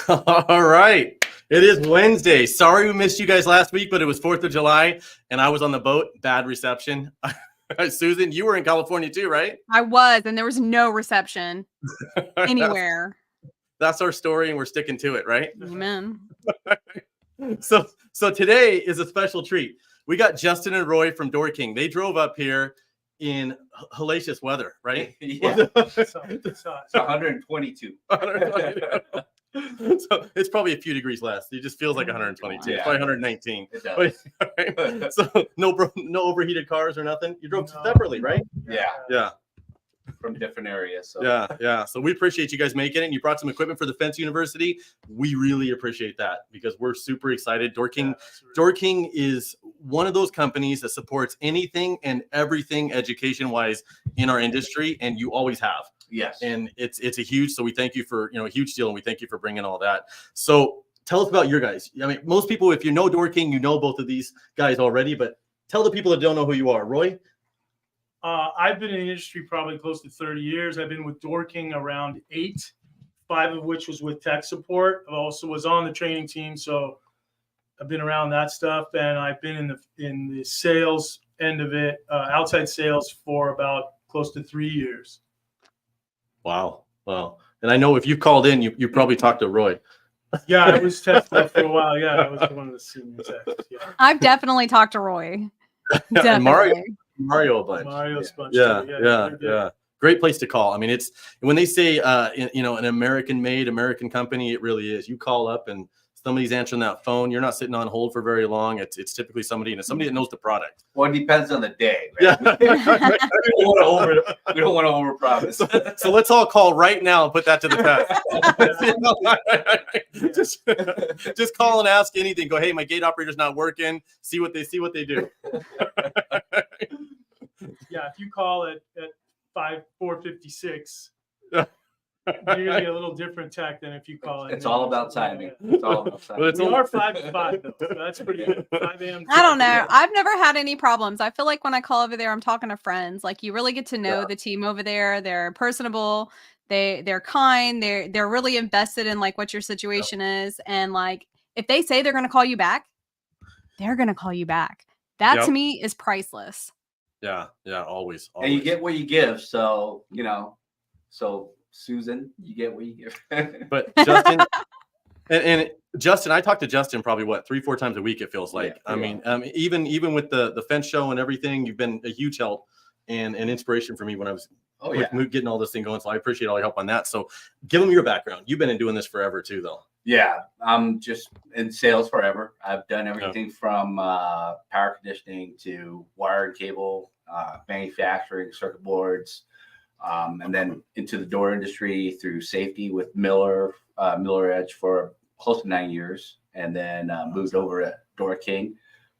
All right. It is Wednesday. Sorry we missed you guys last week, but it was 4th of July and I was on the boat. Bad reception. Susan, you were in California too, right? I was, and there was no reception anywhere. That's our story and we're sticking to it, right? Amen. So today is a special treat. We got Justin and Roy from Doorking. They drove up here in hellacious weather, right? Yeah. It's 122. So it's probably a few degrees less. It just feels like 122. Yeah. It's probably 119. It does. So no overheated cars or nothing. You drove separately, right? Yeah. From different areas. So. Yeah. So we appreciate you guys making it. And you brought some equipment for the Fence University. We really appreciate that because we're super excited. Doorking is one of those companies that supports anything and everything education-wise in our industry, and you always have. Yes. And it's a huge. So we thank you for a huge deal, and we thank you for bringing all that. So tell us about your guys. I mean, most people, if you know Doorking, you know both of these guys already. But tell the people that don't know who you are, Roy. I've been in the industry probably close to 30 years. I've been with Doorking around 8, 5 of which was with tech support. I also was on the training team, so I've been around that stuff. And I've been in the sales end of it, outside sales, for about close to 3 years. Wow. And I know if you called in, you probably talked to Roy. Yeah, I was tech for a while. Yeah, I was one of the senior techs. Yeah. I've definitely talked to Roy. Definitely. Mario a bunch. Mario's bunch. Yeah. Great place to call. I mean, it's when they say, an American-made American company, it really is. You call up and somebody's answering that phone. You're not sitting on hold for very long. It's typically somebody that knows the product. Well, it depends on the day. Right? Yeah. We don't want to overpromise. So let's all call right now and put that to the test. just call and ask anything. Go, hey, my gate operator's not working. See what they do. Yeah, if you call it at 4:56, you're gonna be a little different tech than if you call it. It's all about timing. It's all about timing. We are 5 to 5 though, so that's pretty good. 5 a.m. I don't know. I've never had any problems. I feel like when I call over there, I'm talking to friends. Like, you really get to know the team over there. They're personable. They're kind. They're really invested in like what your situation is. And like, if they say they're going to call you back, they're going to call you back. That to me is priceless. Yeah. Always. And you get what you give. So, Susan, you get what you give. But Justin, and Justin, I talk to Justin probably 3-4 times a week. It feels like. Yeah. I mean, even with the fence show and everything, you've been a huge help and an inspiration for me when I was getting all this thing going. So I appreciate all your help on that. So give them your background. You've been doing this forever too, though. Yeah, I'm just in sales forever. I've done everything from power conditioning to wire and cable, manufacturing, circuit boards. And then into the door industry through safety with Miller Edge for close to 9 years, and then moved over to Doorking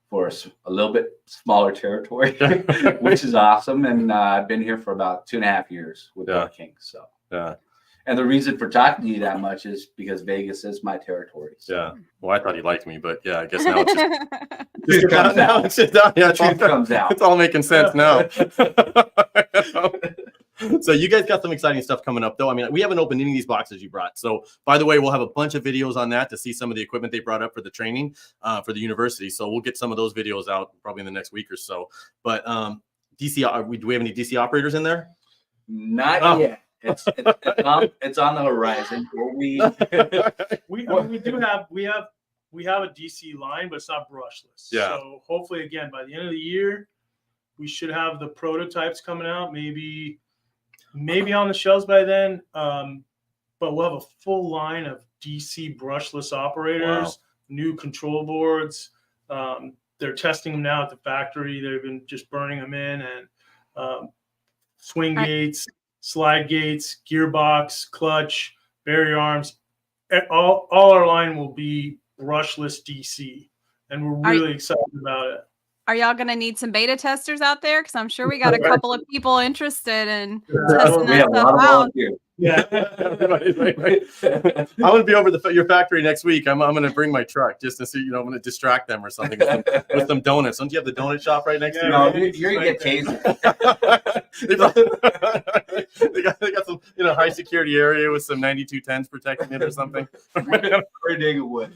for a little bit smaller territory, which is awesome. And I've been here for about 2.5 years with Doorking. So and the reason for talking to you that much is because Vegas is my territory. So. Yeah. Well, I thought he liked me, but yeah, I guess now it's Truth comes out. It's just out. Yeah, Truth comes out. It's all making sense now. So you guys got some exciting stuff coming up, though. I mean, we haven't opened any of these boxes you brought. So, by the way, we'll have a bunch of videos on that to see some of the equipment they brought up for the training for the university. So we'll get some of those videos out probably in the next week or so. But do we have any DC operators in there? Not yet. It's on the horizon. We have a DC line, but it's not brushless. Yeah. So hopefully, again, by the end of the year, we should have the prototypes coming out. Maybe on the shelves by then. But we'll have a full line of DC brushless operators, new control boards. They're testing them now at the factory. They've been just burning them in, and swing gates, slide gates, gearbox, clutch, barrier arms. All our line will be brushless DC, and we're really excited about it. Are y'all going to need some beta testers out there? Because I'm sure we got a couple of people interested in testing that stuff out. Yeah. right. I'm going to be over your factory next week. I'm going to bring my truck just to see, I'm going to distract them or something with some donuts. Don't you have the donut shop right next to you? No, you're going to get tased. they got some, high security area with some 9210s protecting it or something. Very dang wood.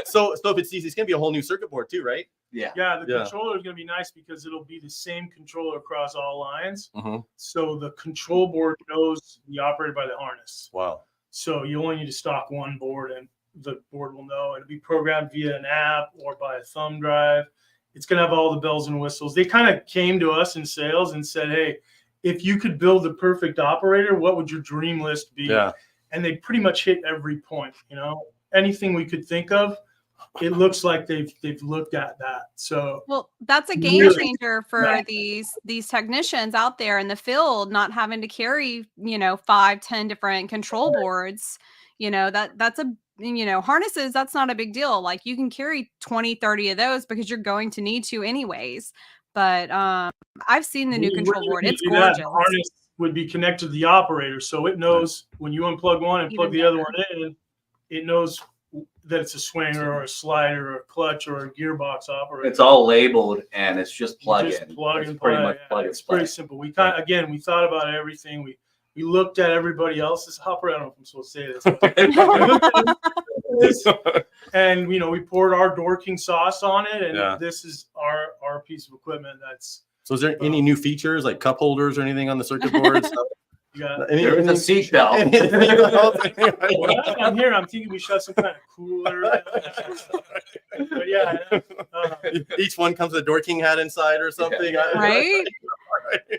So if it's easy, it's going to be a whole new circuit board too, right? Yeah. Yeah, the controller is going to be nice because it'll be the same controller across all lines. Mm-hmm. So the control board knows the operated by the harness. Wow. So you only need to stock one board, and the board will know. It'll be programmed via an app or by a thumb drive. It's going to have all the bells and whistles. They kind of came to us in sales and said, hey, if you could build the perfect operator, what would your dream list be? Yeah. And they pretty much hit every point, anything we could think of. It looks like they've looked at that. So well, that's a game changer for these technicians out there in the field, not having to carry 5-10 different control boards. That's a harnesses, that's not a big deal. Like you can carry 20-30 of those because you're going to need to anyways. But I've seen the new control board. It's gorgeous. The harness would be connected to the operator, so it knows when you unplug one and plug the other one in, it knows that it's a swinger or a slider or a clutch or a gearbox operator. It's all labeled and it's just plug in. Plug it's and pretty play. much plug It's and play. pretty simple. We thought about everything. We looked at everybody else's operator. I don't know if I'm supposed to say this. And we poured our Doorking sauce on it, and this is our piece of equipment. So is there any new features like cup holders or anything on the circuit boards? There is a seat belt. I'm here. I'm thinking we should have some kind of cooler. But yeah. Each one comes with a Doorking hat inside or something. Yeah. Right?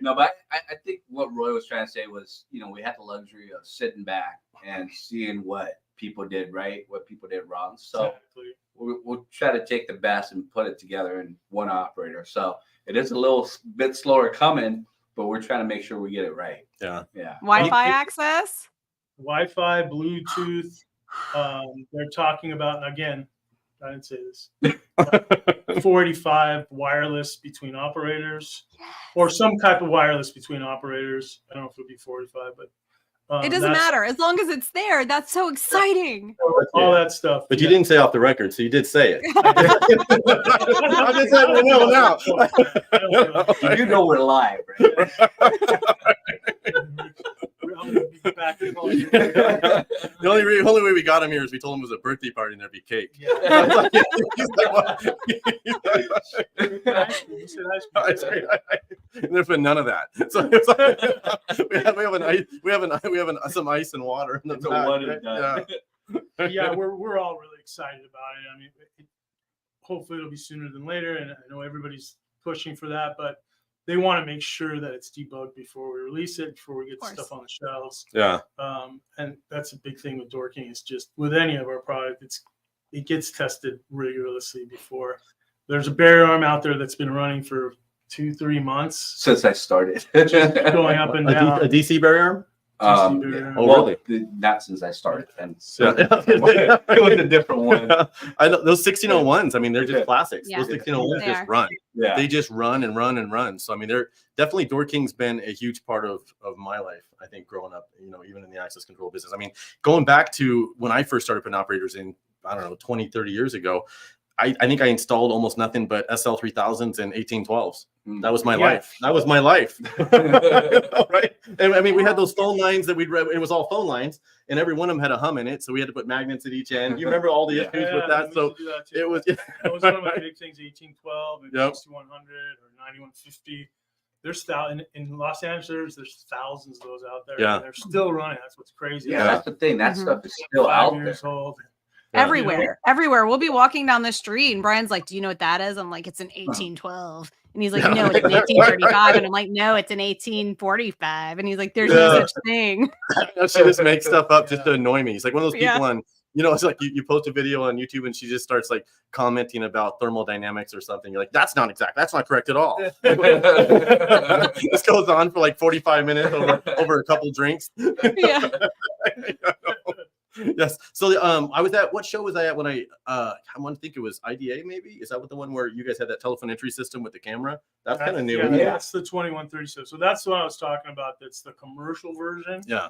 No, but I think what Roy was trying to say was, we had the luxury of sitting back and seeing what people did right, what people did wrong. So we'll try to take the best and put it together in one operator. So it is a little bit slower coming, but we're trying to make sure we get it right. Yeah. Wi-Fi access? Wi-Fi, Bluetooth. They're talking about, again, I didn't say this, 485 wireless between operators, or some type of wireless between operators. I don't know if it would be 485, but it doesn't matter as long as it's there. That's so exciting. All that stuff. But you didn't say off the record, so you did say it. I'm just letting you know now. You know we're live, right? The only way we got him here is we told him it was a birthday party and there'd be cake. Yeah. And there's been none of that. So we have some ice and water in the back. Yeah, we're all really excited about it. I mean, hopefully it'll be sooner than later, and I know everybody's pushing for that, but they want to make sure that it's debugged before we release it, before we get the stuff on the shelves. Yeah. And that's a big thing with Doorking. Is just with any of our product, it gets tested rigorously before. There's a barrier arm out there that's been running for 2-3 months since I started, going up and down. A DC barrier arm? Really? Not since I started. And so it was a different one. I know those 1601s. I mean, they're just classics. Yeah. Those 1601s just run. Yeah. They just run and run and run. So I mean, they're definitely Doorking's been a huge part of my life. I think growing up, even in the access control business. I mean, going back to when I first started putting operators in, I don't know, 20, 30 years ago. I think I installed almost nothing but SL3000s and 1812s. That was my life. That was my life. Right? And I mean, we had those phone lines that it was all phone lines, and every one of them had a hum in it. So we had to put magnets at each end. You remember all the issues with that? So it was. That was one of my big things, 1812 and 6100 or 9150. There's in Los Angeles, there's thousands of those out there. Yeah. And they're still running. That's what's crazy. Yeah, that's the thing. That stuff is still out there. Old. Everywhere. We'll be walking down the street and Brian's like, do you know what that is? I'm like, it's an 1812. And he's like, no, it's an 1835. And I'm like, no, it's an 1845. And he's like, there's no such thing. She just makes stuff up just to annoy me. He's like one of those people on, it's like you post a video on YouTube and she just starts like commenting about thermodynamics or something. You're like, that's not correct at all. This goes on for like 45 minutes over a couple drinks. Yeah. Yes. So I was at, what show was I at when I want to think it was IDA maybe? Is that what the one where you guys had that telephone entry system with the camera? That's kind of new. Yeah, that's the 2137. So that's the one I was talking about. That's the commercial version. Yeah.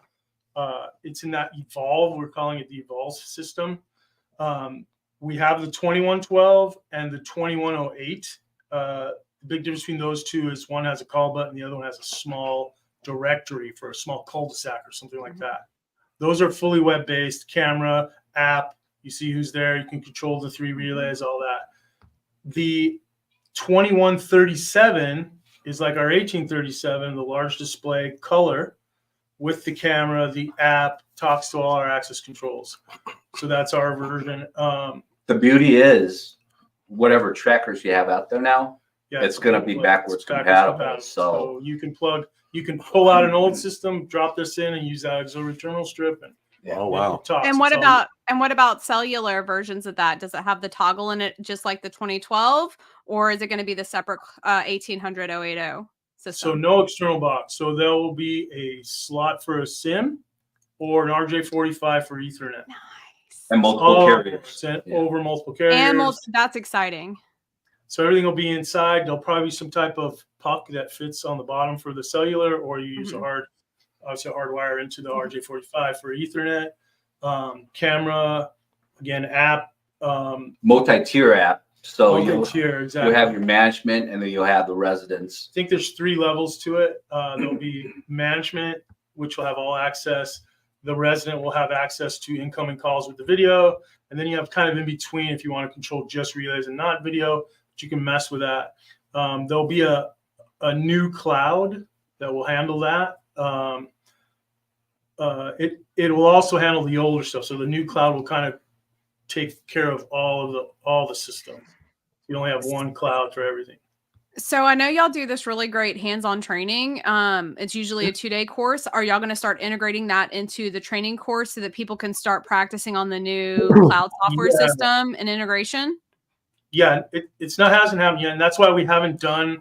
It's in that Evolve. We're calling it the Evolve system. We have the 2112 and the 2108. The big difference between those two is one has a call button, the other one has a small directory for a small cul-de-sac or something like that. Those are fully web-based, camera, app. You see who's there. You can control the 3 relays, all that. The 2137 is like our 1837, the large display color with the camera, the app, talks to all our access controls. So that's our version. The beauty is, whatever trackers you have out there now, Yeah, it's going to be backwards compatible. So you can pull out an old system, drop this in, and use that auxiliary terminal strip. And Oh wow! And what about cellular versions of that? Does it have the toggle in it just like the 2012, or is it going to be the separate 1800 080 system? So no external box. So there will be a slot for a SIM or an RJ45 for Ethernet. Nice. And multiple carriers. Over multiple carriers. And that's exciting. So everything will be inside. There'll probably be some type of puck that fits on the bottom for the cellular, or you use obviously a hard wire into the RJ45 for Ethernet. Camera, again, app. Multi-tier app. So multi-tier, exactly. You have your management, and then you'll have the residents. I think there's 3 levels to it. There'll be management, which will have all access. The resident will have access to incoming calls with the video. And then you have kind of in between if you want to control just relays and not video, but you can mess with that. There'll be a new cloud that will handle that. It will also handle the older stuff. So the new cloud will kind of take care of all the systems. You only have one cloud for everything. So I know y'all do this really great hands-on training. It's usually a 2-day course. Are y'all going to start integrating that into the training course so that people can start practicing on the new cloud software system and integration? Yeah, hasn't happened yet, and that's why we haven't done.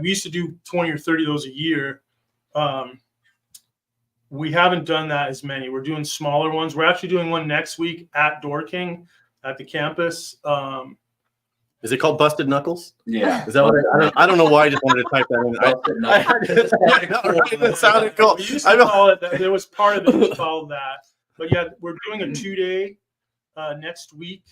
We used to do 20 or 30 of those a year. We haven't done that as many. We're doing smaller ones. We're actually doing one next week at Doorking at the campus. Is it called Busted Knuckles? Yeah. Is that what I don't know why I just wanted to type that in. It sounded cool. We used to call it that. There was part of it was called that. But yeah, we're doing a 2-day next week.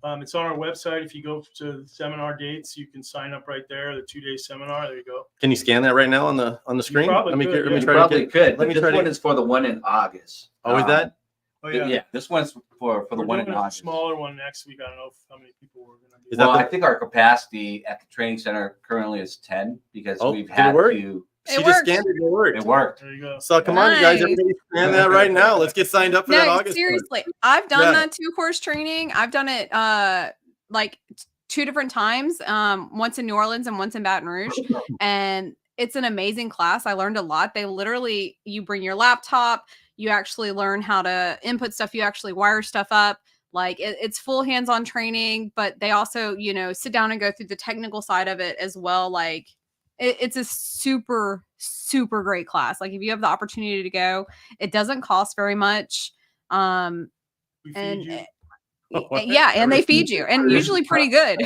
It's on our website. If you go to the seminar dates, you can sign up right there. The 2-day seminar. There you go. Can you scan that right now on the screen? Let me try to get. This one is for the one in August. Oh, is that? Oh yeah. Yeah, this one's for the one in August. A smaller one next week. I don't know how many people we're going to do. Well, I think our capacity at the training center currently is 10 because we've had to. She just scanned it. It worked. It worked. There you go. So come on, you guys, everybody scan that right now. Let's get signed up for that August. Seriously, one. I've done that 2-course training. I've done it like 2 different times. Once in New Orleans and once in Baton Rouge, and it's an amazing class. I learned a lot. They literally, you bring your laptop. You actually learn how to input stuff. You actually wire stuff up. Like it's full hands-on training, but they also, sit down and go through the technical side of it as well. Like it's a super, super great class. Like if you have the opportunity to go, it doesn't cost very much. And they feed you, and usually pretty good.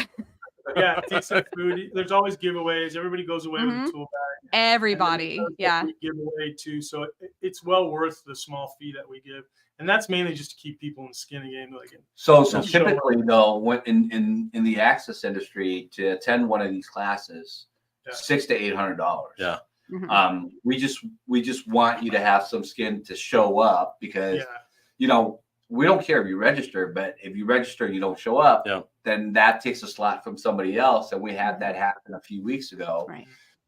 Yeah, decent food. There's always giveaways. Everybody goes away with a tool bag. Everybody, yeah. Giveaway too, so it's well worth the small fee that we give, and that's mainly just to keep people in the skin of the game. So typically, though, when in the access industry, to attend one of these classes, $600 to $800. Yeah. Mm-hmm. We just want you to have some skin to show up because we don't care if you register, but if you register and you don't show up, then that takes a slot from somebody else. And we had that happen a few weeks ago. Right.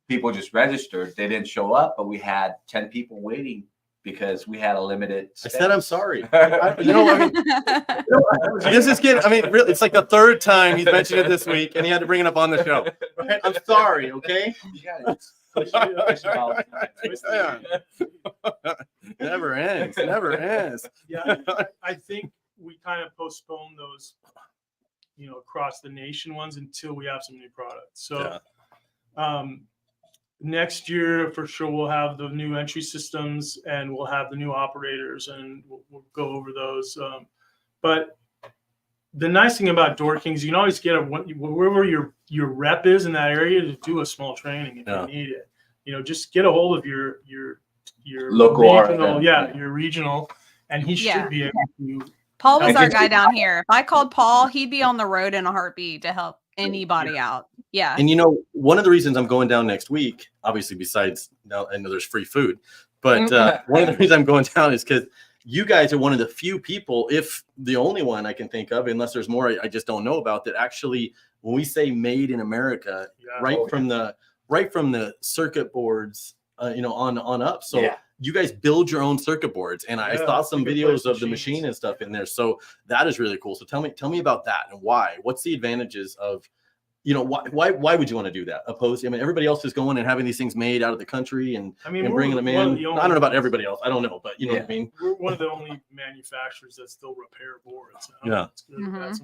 People just registered. They didn't show up, but we had 10 people waiting because we had a limited space. I said, I'm sorry. This is getting, really, it's like the 3rd time he's mentioned it this week, and he had to bring it up on the show. I'm sorry, okay? You got it. Never ends. Yeah, I think we kind of postponed those, across the nation ones until we have some new products. So, next year for sure we'll have the new entry systems and we'll have the new operators, and we'll go over those. But the nice thing about Doorking is you can always get wherever your rep is in that area to do a small training if you need it. Just get a hold of your your Local regional, RFM, yeah, yeah. your regional, and he Yeah. should be able to. Paul was I our think- guy down here. If I called Paul, he'd be on the road in a heartbeat to help anybody out. Yeah. And one of the reasons I'm going down next week, obviously, besides now I know there's free food, but one of the reasons I'm going down is because you guys are one of the few people, if the only one I can think of, unless there's more I just don't know about, that actually, when we say made in America, Yeah. right from the circuit boards, on up. So Yeah. you guys build your own circuit boards, and I Yeah, saw that's a some good videos place of the machines. machine and stuff in there. So that is really cool. So tell me about that and why. What's the advantages of, why would you want to do that? Opposed, I mean, everybody else is going and having these things made out of the country and we're bringing them one of in. the I only don't know about ones. everybody else. I don't know, but you know what I mean. We're one of the only manufacturers that still repair boards. Yeah. It's good. That's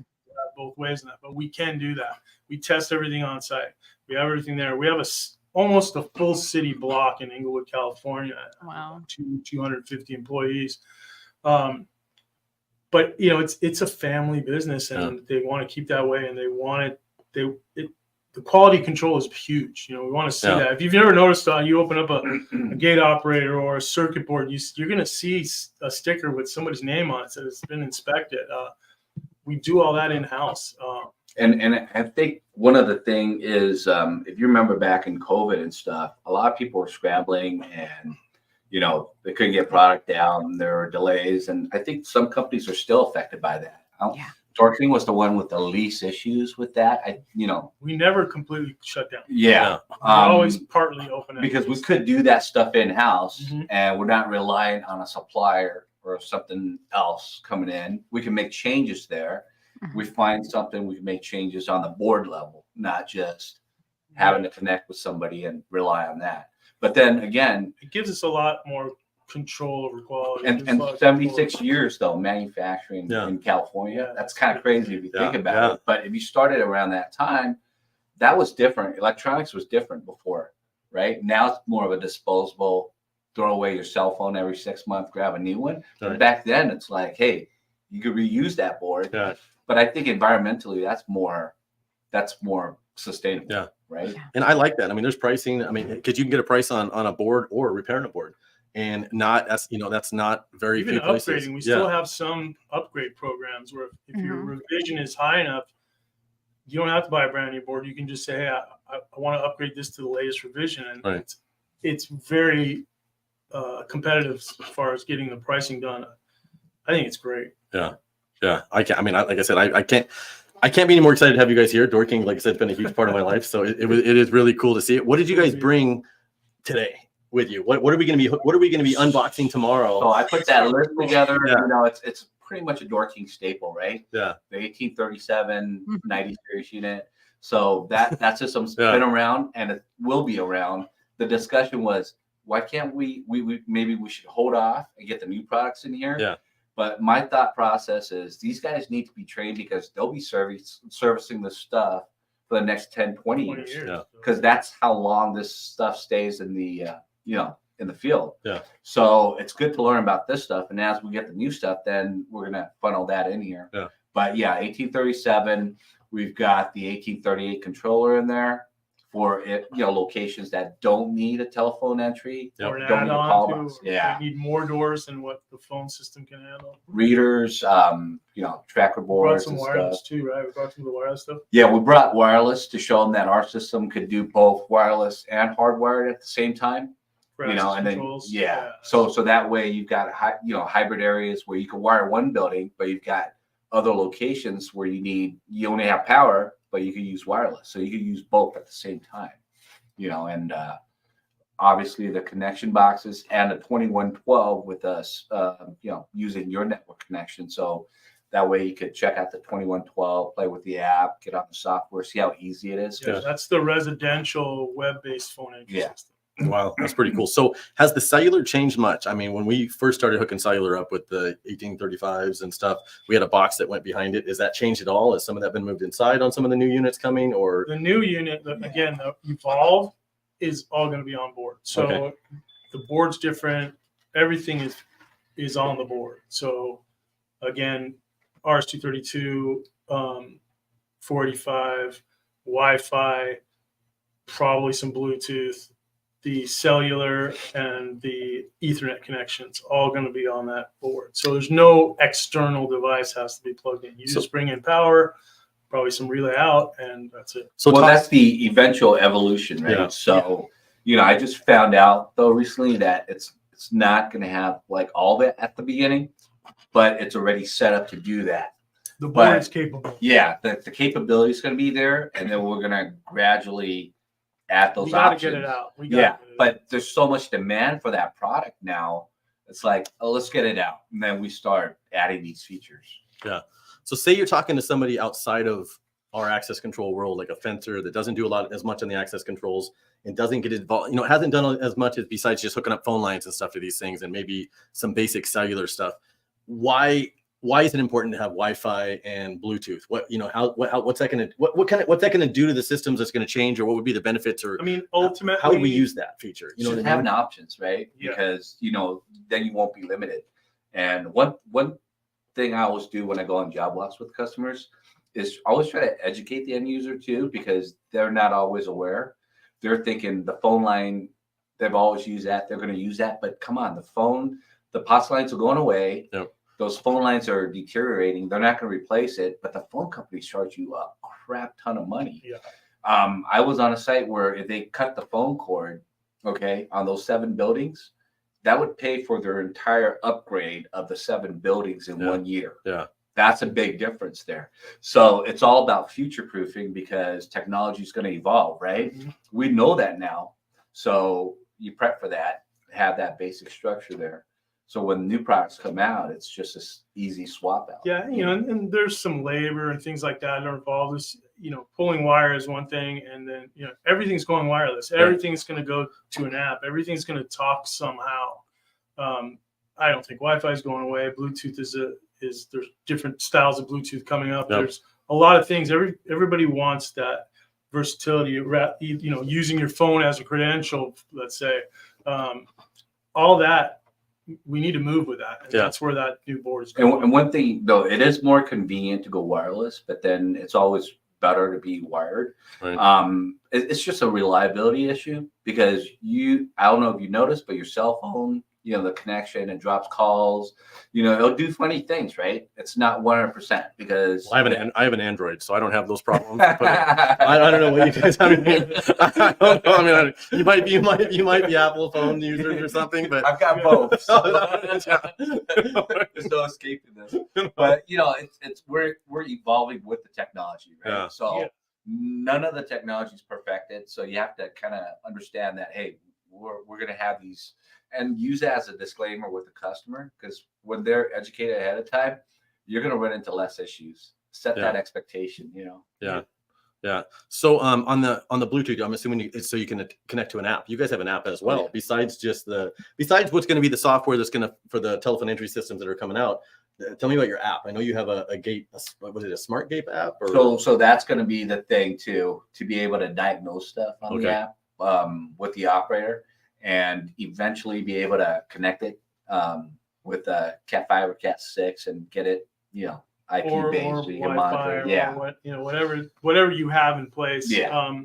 both ways in that, but we can do that. We test everything on site. We have everything there. We have almost a full city block in Inglewood, California. Wow. 250 employees. But it's a family business, and they want to keep that way, and they want it. The quality control is huge. We want to see that. If you've never noticed, you open up a gate operator or a circuit board, you're going to see a sticker with somebody's name on it that has been inspected. We do all that in house. And I think one of the thing is, if you remember back in COVID and stuff, a lot of people were scrambling and, they couldn't get product down. There were delays. And I think some companies are still affected by that. Yeah. Doorking was the one with the least issues with that. We never completely shut down. Yeah. We always partly open. Because we could do that stuff in-house, Mhm. and we're not reliant on a supplier or something else coming in. We can make changes there. We find something, we can make changes on the board level, not just having to connect with somebody and rely on that. But then again, It gives us a lot more control over quality. and 76 years though, manufacturing in California, that's kind of crazy if you think about it. But if you started around that time, that was different. Electronics was different before, right? Now it's more of a disposable, throw away your cell phone every 6 months, grab a new one. Right. But back then it's like, hey, you could reuse that board. Yeah. But I think environmentally, that's more sustainable. Yeah. Right. And I like that. I mean, there's pricing. I mean, because you can get a price on a board or repairing a board, and that's not very Even few places. upgrading, we still have some upgrade programs where if your revision is high enough, you don't have to buy a brand new board. You can just say, hey, I want to upgrade this to the latest revision. And it's very competitive as far as getting the pricing done. I think it's great. Yeah. I can't. I mean, like I said, I can't be any more excited to have you guys here. Doorking, like I said, has been a huge part of my life. So it is really cool to see it. What did you guys bring today with you? What are we going to be unboxing tomorrow? So I put that list together. Yeah. It's pretty much a Doorking staple, right? Yeah. The 1837 90 series unit. So that system's been around and it will be around. The discussion was, why can't we maybe we should hold off and get the new products in here? Yeah. But my thought process is these guys need to be trained because they'll be servicing this stuff for the next 10, 20 years. Yeah. Because that's how long this stuff stays in the, in the field. Yeah. So it's good to learn about this stuff. And as we get the new stuff, then we're going to funnel that in here. Yeah. But 1837, we've got the 1838 controller in there for locations that don't need a telephone entry. Or an Don't need a call add-on box. to, they need more doors than what the phone system can handle. Readers, tracker We brought boards some and wireless stuff. too, right? We brought some of the wireless stuff. Yeah, we brought wireless to show them that our system could do both wireless and hardwired at the same time. Press And then controls. so that way you've got hybrid areas where you can wire one building, but you've got other locations where you only have power, but you can use wireless. So you can use both at the same time. And obviously the connection boxes and the 2112 with us, using your network connection. So that way you could check out the 2112, play with the app, get on the software, see how easy it is. Yeah, that's the residential web-based phone entry system. Wow, that's pretty cool. So has the cellular changed much? I mean, when we first started hooking cellular up with the 1835s and stuff, we had a box that went behind it. Is that changed at all? Has some of that been moved inside on some of the new units coming, or the new unit? Again, the Evolve is all going to be on board. So the board's different. Everything is on the board. So again, RS-232, 485, Wi-Fi, probably some Bluetooth. the cellular and the Ethernet connections all going to be on that board. So there's no external device has to be plugged in. You just bring in power, probably some relay out, and that's it. So that's the eventual evolution, right? Yeah. So, I just found out though recently that it's not going to have like all that at the beginning, but it's already set up to do that. The board is capable. Yeah, the capability is going to be there, and then we're going to gradually add those options. Get it out. But there's so much demand for that product now. It's like, oh, let's get it out, and then we start adding these features. Yeah. So say you're talking to somebody outside of our access control world, like a fencer that doesn't do as much on the access controls and doesn't get involved, hasn't done as much as besides just hooking up phone lines and stuff to these things and maybe some basic cellular stuff. Why is it important to have Wi-Fi and Bluetooth? What's that going to do to the systems that's going to change, or what would be the benefits? Or ultimately, how would we use that feature? You should have options, right? Yeah. Because then you won't be limited. And one thing I always do when I go on job walks with customers is always try to educate the end user too, because they're not always aware. They're thinking the phone line, they've always used that, they're going to use that, but come on, the POTS lines are going away. Yep. Those phone lines are deteriorating. They're not going to replace it, but the phone companies charge you a crap ton of money. Yeah. I was on a site where if they cut the phone cord, on those 7 buildings, that would pay for their entire upgrade of the 7 buildings in 1 year. Yeah. That's a big difference there. So it's all about future proofing because technology is going to evolve, right? Mm-hmm. We know that now. So you prep for that, have that basic structure there. So when new products come out, it's just an easy swap out. Yeah, and there's some labor and things like that are involved. This, pulling wire is one thing, and then everything's going wireless. Everything's going to go to an app. Everything's going to talk somehow. I don't think Wi-Fi is going away. Bluetooth is there's different styles of Bluetooth coming up. Yep. There's a lot of things. Everybody wants that versatility. Using your phone as a credential, let's say, all that. We need to move with that. And that's where that new board is going. And one thing, though, it is more convenient to go wireless, but then it's always better to be wired. Right. It's just a reliability issue because I don't know if you noticed, but your cell phone, the connection, it drops calls, it'll do funny things, right? It's not 100% because I have an Android, so I don't have those problems. But I don't know what you guys have. I don't know. I mean, you might be Apple phone users or something, but I've got both. So there's no escaping this. But it's we're evolving with the technology, right? Yeah. So none of the technology is perfected. So you have to kind of understand that, hey, we're going to have these. And use that as a disclaimer with the customer, because when they're educated ahead of time, you're going to run into less issues. Set that expectation, Yeah. So on the Bluetooth, I'm assuming so you can connect to an app. You guys have an app as well, besides besides what's going to be the software that's going to for the telephone entry systems that are coming out. Tell me about your app. I know you have a gate. Was it a smart gate app? Or? So that's going to be the thing too, to be able to diagnose stuff on the app with the operator. And eventually be able to connect it with Cat 5 or Cat 6 and get it, IP based, or so you Wi-Fi, can monitor. or whatever you have in place. Yeah.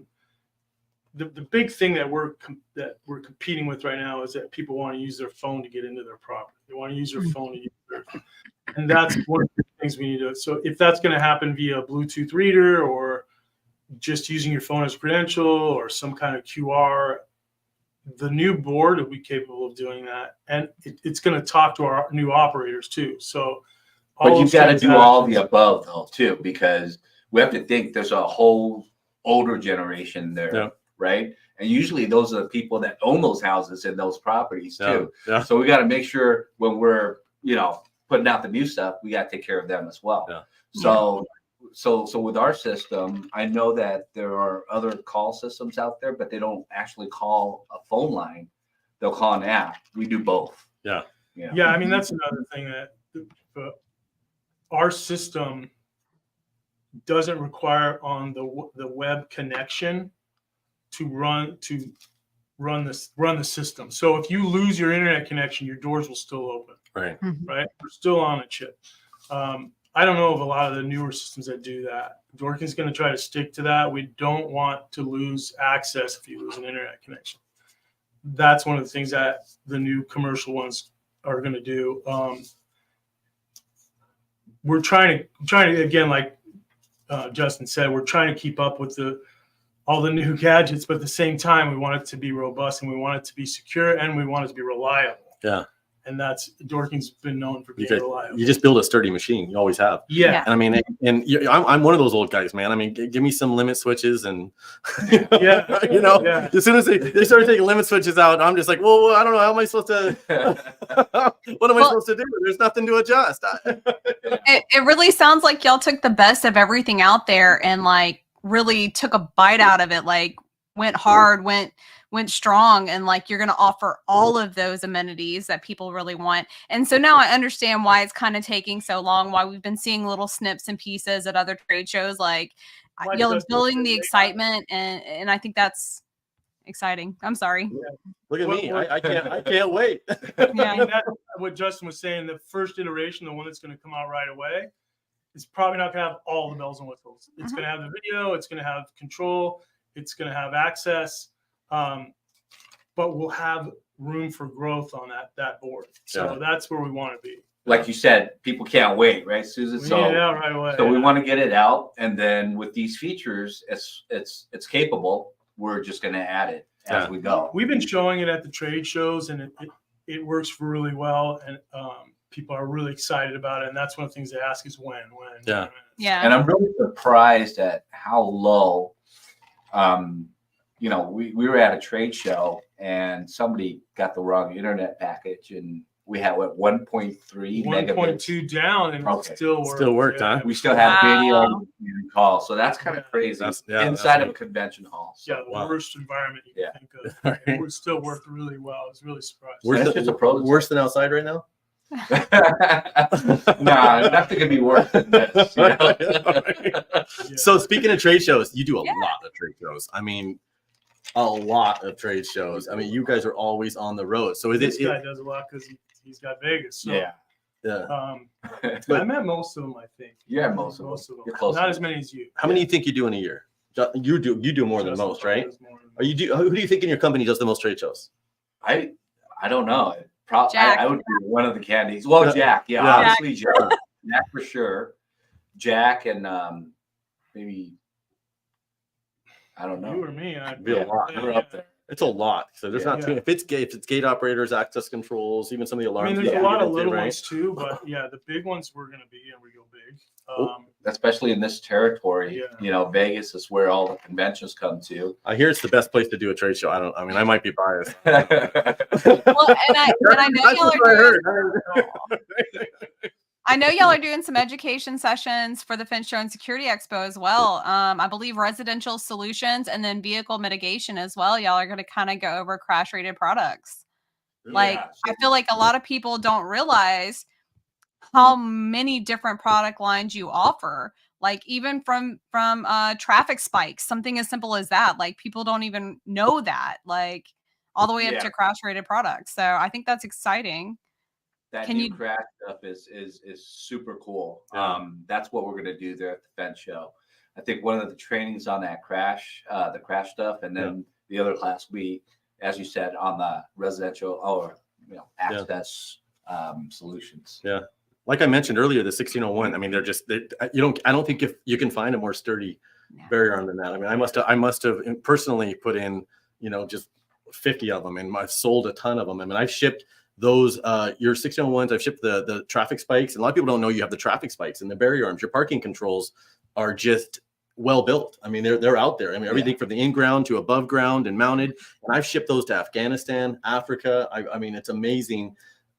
The big thing that we're competing with right now is that people want to use their phone to get into their property. They want to use their phone to use and that's one of the things we need to. So if that's going to happen via a Bluetooth reader or just using your phone as a credential or some kind of QR. The new board will be capable of doing that, and it's going to talk to our new operators too. So, but you've got to do all the above though too, because we have to think there's a whole older generation there, right? And usually those are the people that own those houses and those properties too. Yeah. So we got to make sure when we're putting out the new stuff, we got to take care of them as well. Yeah. So with our system, I know that there are other call systems out there, but they don't actually call a phone line. They'll call an app. We do both. Yeah. Yeah. I mean, that's another thing that our system doesn't require on the web connection to run the system. So if you lose your internet connection, your doors will still open. Right. Right. We're still on a chip. I don't know of a lot of the newer systems that do that. Doorking's going to try to stick to that. We don't want to lose access if you lose an internet connection. that's one of the things that the new commercial ones are going to do. We're trying to again, like Justin said, we're trying to keep up with all the new gadgets, but at the same time, we want it to be robust and we want it to be secure and we want it to be reliable. Yeah. And that's Doorking's been known for being reliable. You just build a sturdy machine. You always have. Yeah. And I mean, I'm one of those old guys, man. I mean, give me some limit switches and, Yeah. As soon as they started taking limit switches out, I'm just like, well, I don't know. How am I supposed to, what am I supposed to do? There's nothing to adjust. It really sounds like y'all took the best of everything out there and like really took a bite out of it, like went hard, went strong, and like you're going to offer all of those amenities that people really want. And so now I understand why it's kind of taking so long, why we've been seeing little snips and pieces at other trade shows, like y'all building the excitement, and I think that's exciting. I'm sorry. Look at me. I can't wait. Yeah. What Justin was saying, the first iteration, the one that's going to come out right away, is probably not going to have all the bells and whistles. It's going to have the video, it's going to have control, it's going to have access. But we'll have room for growth on that board. So that's where we want to be. Like you said, people can't wait, right, Susan? We need it out right away. So we want to get it out, and then with these features, it's capable. We're just going to add it as we go. We've been showing it at the trade shows, and it works really well, and people are really excited about it. And that's one of the things they ask is when. Yeah. Yeah. And I'm really surprised at how low. We were at a trade show and somebody got the wrong internet package, and we had 1.3 megabits. 1.2 down, and it still worked, huh? We still have video and calls, so that's kind of crazy. Inside of a convention hall. So. Yeah, the worst environment you can think of. It still worked really well. I was really surprised. Worse than outside right now? Nah, nothing can be worse than this. So speaking of trade shows, you do a lot of trade shows. I mean, a lot of trade shows. I mean, you guys are always on the road. So this guy does a lot because he's got Vegas. So, I met most of them, I think. Yeah, most of them. You're close. Not as many as you. How many do you think you do in a year? You do more than most, right? Who do you think in your company does the most trade shows? I don't know. I would be one of the candies. Well, Jack, obviously Jack for sure. Jack and maybe. I don't know. You or me? It'd be a lot. We're up there. It's a lot. So there's not too. If it's gate operators, access controls, even some of the alarms. I mean, there's a lot of little ones too, but the big ones we're going to be, and we go big. Especially in this territory, Vegas is where all the conventions come to. I hear it's the best place to do a trade show. I might be biased. Well, and I know y'all are I know y'all are doing some education sessions for the Fence Show and Security Expo as well. I believe residential solutions and then vehicle mitigation as well. Y'all are going to kind of go over crash rated products. I feel like a lot of people don't realize how many different product lines you offer. Like even from traffic spikes, something as simple as that. Like people don't even know that. Like all the way up to crash rated products. So I think that's exciting. That new crash stuff is super cool. That's what we're going to do there at the Fence Show. I think one of the trainings on that the crash stuff, and then the other class as you said, on the residential access solutions. Yeah, like I mentioned earlier, the 1601. I mean, I don't think if you can find a more sturdy barrier arm than that. I mean, I must have personally put in just 50 of them, and I've sold a ton of them. I mean, I've shipped those your 1601s. I've shipped the traffic spikes, and a lot of people don't know you have the traffic spikes and the barrier arms. Your parking controls are just well built. I mean, they're out there. I mean, everything from the in-ground to above ground and mounted. And I've shipped those to Afghanistan, Africa. I mean, it's amazing.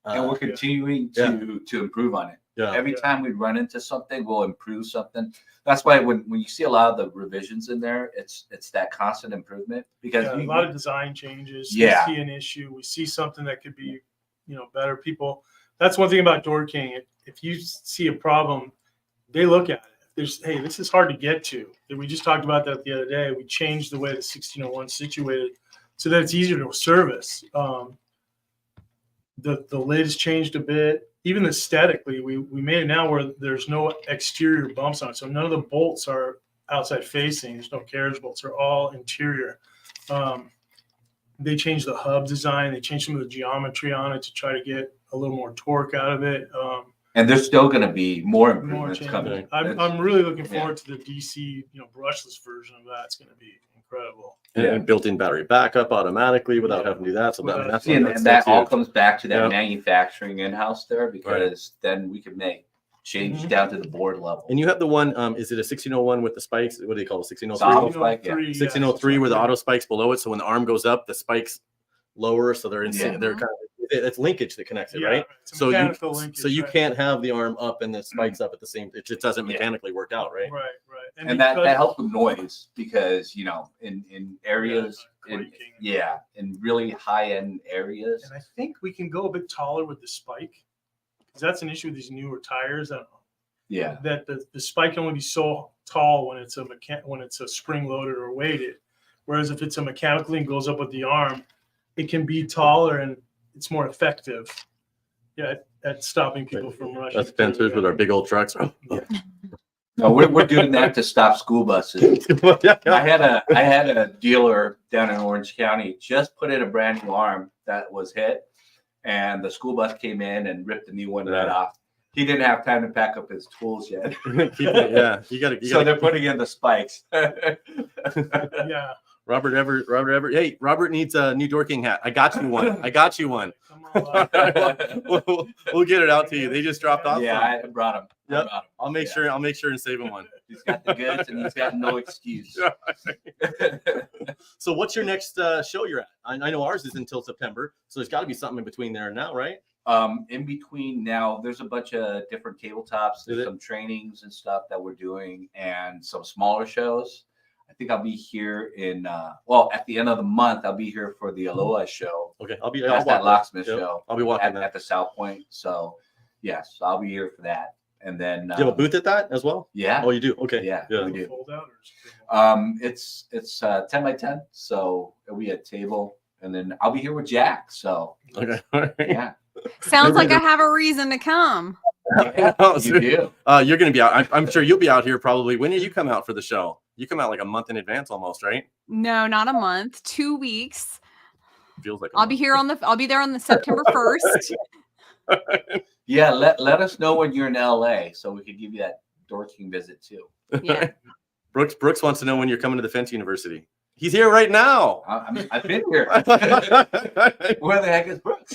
And we're continuing to improve on it. Yeah. Every time we run into something, we'll improve something. That's why when you see a lot of the revisions in there, it's that constant improvement, because a lot of design changes. Yeah. We see an issue. We see something that could be better. People, that's one thing about Doorking. If you see a problem, they look at it. Hey, this is hard to get to. We just talked about that the other day. We changed the way the 1601 is situated so that it's easier to service. The lid has changed a bit. Even aesthetically, we made it now where there's no exterior bumps on it. So none of the bolts are outside facing. There's no carriage bolts. They're all interior. They changed the hub design. They changed some of the geometry on it to try to get a little more torque out of it. And there's still going to be more More improvements changes. coming. I'm really looking forward to the DC, brushless version of that. It's going to be incredible. And built-in battery backup automatically without having to do that. So Without- that's See, and that's that all huge. comes back to that Yeah. manufacturing in-house there, because then we can make change Mhm. down to the board level. And you have the one, is it a 1601 with the spikes? What do they call it? Auto 1603? spike, yeah. 1603 with the auto spikes below it. So when the arm goes up, the spikes lower. So they're in Yeah. they're kind of, it's linkage that connects it, Yeah, right? it's a So mechanical linkage, so you right. can't have the arm up and the spikes up at the same. It just doesn't Yeah. mechanically work out, right? Right. And that helps with noise, because in areas quaking. in really high end areas. And I think we can go a bit taller with the spike, because that's an issue with these newer tires. That the spike can only be so tall when it's a spring loaded or weighted, whereas if it's a mechanically and goes up with the arm, it can be taller and it's more effective. Yeah, at stopping people from rushing. That's Spencer's with our big old trucks. No, we're doing that to stop school buses. I had a dealer down in Orange County just put in a brand new arm that was hit, and the school bus came in and ripped the new one right off. He didn't have time to pack up his tools yet. You got to. So they're putting in the spikes. Yeah. Robert Everett. Hey, Robert needs a new Doorking hat. I got you one. Come on. We'll get it out to you. They just dropped off. Yeah, I brought him. Yep. I'll make sure and save him one. He's got the goods and he's got no excuse. So what's your next show you're at? I know ours is until September, so there's got to be something in between there and now, right? In between now, there's a bunch of different tabletops, there's some trainings and stuff that we're doing, and some smaller shows. I think I'll be here in at the end of the month. I'll be here for the Aloha show. Okay, I'll That's that locksmith Yep. show. I'll be walking at the South Point. So yes, I'll be here for that. And then do you have a booth at that as well? Yeah. Oh, you do? Okay. Yeah, we do. Fold out or It's 10 by 10, so it'll be a table, and then I'll be here with Jack. So Okay. All right. yeah, Sounds like I have a reason to come. you do. You're going to be out. I'm sure you'll be out here probably. When did you come out for the show? You come out like a month in advance almost, right? No, not a month, 2 weeks. Feels like I'll be there on the September 1st. Yeah, let us know when you're in LA so we could give you that Doorking visit too. Yeah. Brooks wants to know when you're coming to the Fence University. He's here right now. I've been here. Where the heck is Brooks?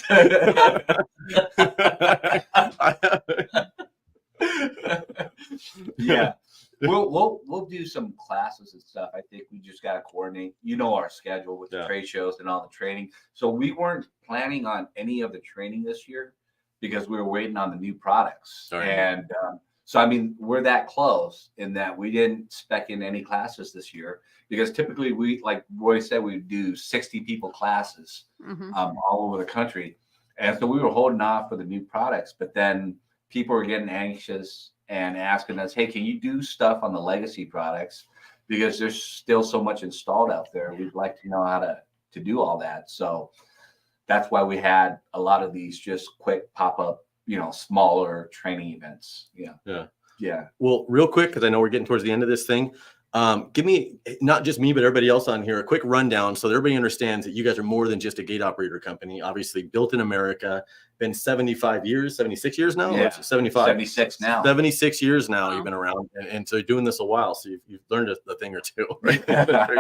Yeah, we'll do some classes and stuff. I think we just got to coordinate. Our schedule with the trade shows and all the training. So we weren't planning on any of the training this year because we were waiting on the new products. Right. And so, I mean, we're that close in that we didn't spec in any classes this year, because typically we, like Roy said, we do 60 people classes all over the country. And so we were holding off for the new products, but then people were getting anxious and asking us, hey, can you do stuff on the legacy products? Because there's still so much installed out there. We'd like to know how to do all that. So that's why we had a lot of these just quick pop-up, smaller training events. Yeah. Well, real quick, because I know we're getting towards the end of this thing. Give me, not just me, but everybody else on here, a quick rundown so that everybody understands that you guys are more than just a gate operator company. Obviously built in America, been 75 years, 76 years now? Yeah. 75. 76 now. 76 years now. Wow. You've been around. And so you're doing this a while. So you've learned a thing or two, right?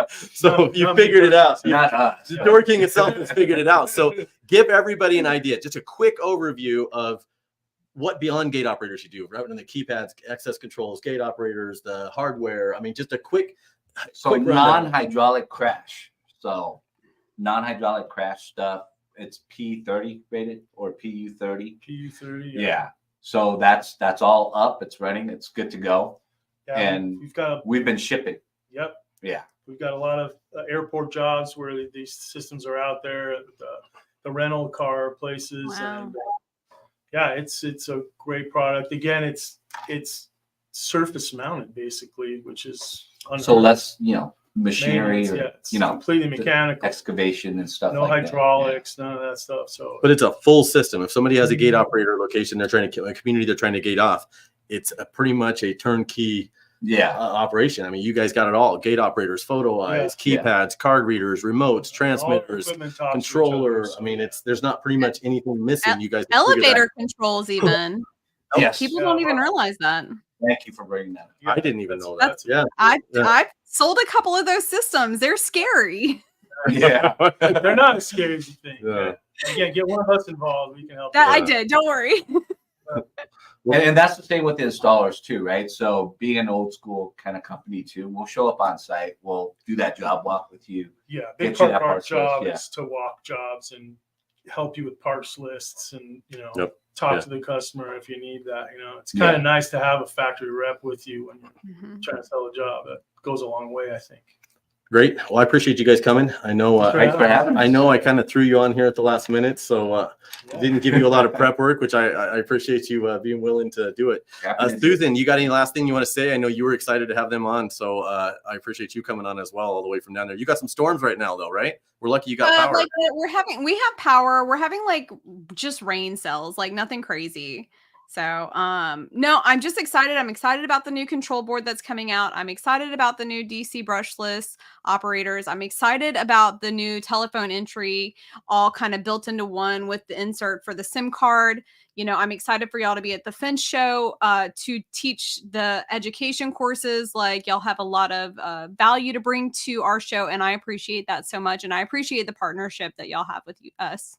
So you figured it out. Not us. The Doorking itself has figured it out. So give everybody an idea, just a quick overview of what beyond gate operators you do, right? And the keypads, access controls, gate operators, the hardware. I mean, just a quick rundown. Non-hydraulic crash. So non-hydraulic crash stuff. It's P30 rated or PU30. PU30. Yeah. So that's all up. It's running. It's good to go. Yeah, And we've been shipping. Yep. Yeah. We've got a lot of airport jobs where these systems are out there. The rental car places. Wow. And yeah, it's a great product. Again, it's surface mounted basically, which is So less, machinery, maintenance, or, yeah, it's completely mechanical. excavation and stuff No like hydraulics, none of that stuff. So, But it's a full system. If somebody has a gate operator location, they're trying to a community they're trying to gate off, it's pretty much a turnkey operation. I mean, you guys got it all: gate operators, photo eyes, keypads, card readers, remotes, transmitters, controller. I mean, there's not pretty much anything missing. You guys elevator controls even. Yes, People don't even realize that. Thank you for bringing that up. I didn't even know that. I've sold a couple of those systems. They're scary. Yeah, they're not as scary as you think. Again, get one of us involved. We can help. I did. Don't worry. And that's the same with the installers too, right? So being an old school kind of company too, we'll show up on site. We'll do that job walk with you. Yeah, big part of our job is to walk jobs and help you with parts lists and, talk to the customer if you need that. It's kind of nice to have a factory rep with you when you're trying to sell a job. That goes a long way, I think. Great. Well, I appreciate you guys coming. I know. Thanks for having us. I know I kind of threw you on here at the last minute, so didn't give you a lot of prep work, which I appreciate you being willing to do it. Susan, you got any last thing you want to say? I know you were excited to have them on, so I appreciate you coming on as well, all the way from down there. You got some storms right now, though, right? We're lucky you got power. We have power. We're having like just rain cells, like nothing crazy. So, no, I'm just excited. I'm excited about the new control board that's coming out. I'm excited about the new DC brushless operators. I'm excited about the new telephone entry, all kind of built into one with the insert for the SIM card. I'm excited for y'all to be at the Fence Show to teach the education courses. Like, y'all have a lot of value to bring to our show, and I appreciate that so much. And I appreciate the partnership that y'all have with us.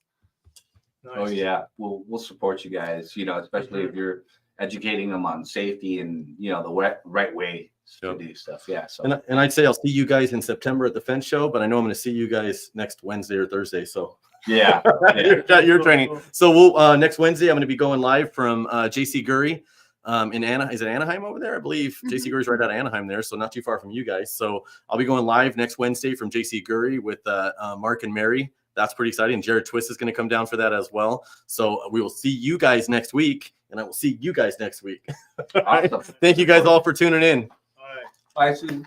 Nice. Oh yeah, we'll support you guys. Especially if you're educating them on safety and the right way to do stuff. Yeah. So and I'd say I'll see you guys in September at the Fence Show, but I know I'm going to see you guys next Wednesday or Thursday. So yeah, your training. So we'll next Wednesday I'm going to be going live from JC Gurry in Anaheim. Is it Anaheim over there? I believe JC Gurry's right out of Anaheim there, so not too far from you guys. So I'll be going live next Wednesday from JC Gurry with Mark and Mary. That's pretty exciting. Jared Twist is going to come down for that as well. So we will see you guys next week, and I will see you guys next week. Awesome. Thank you guys all for tuning in. All right. Bye, Susan.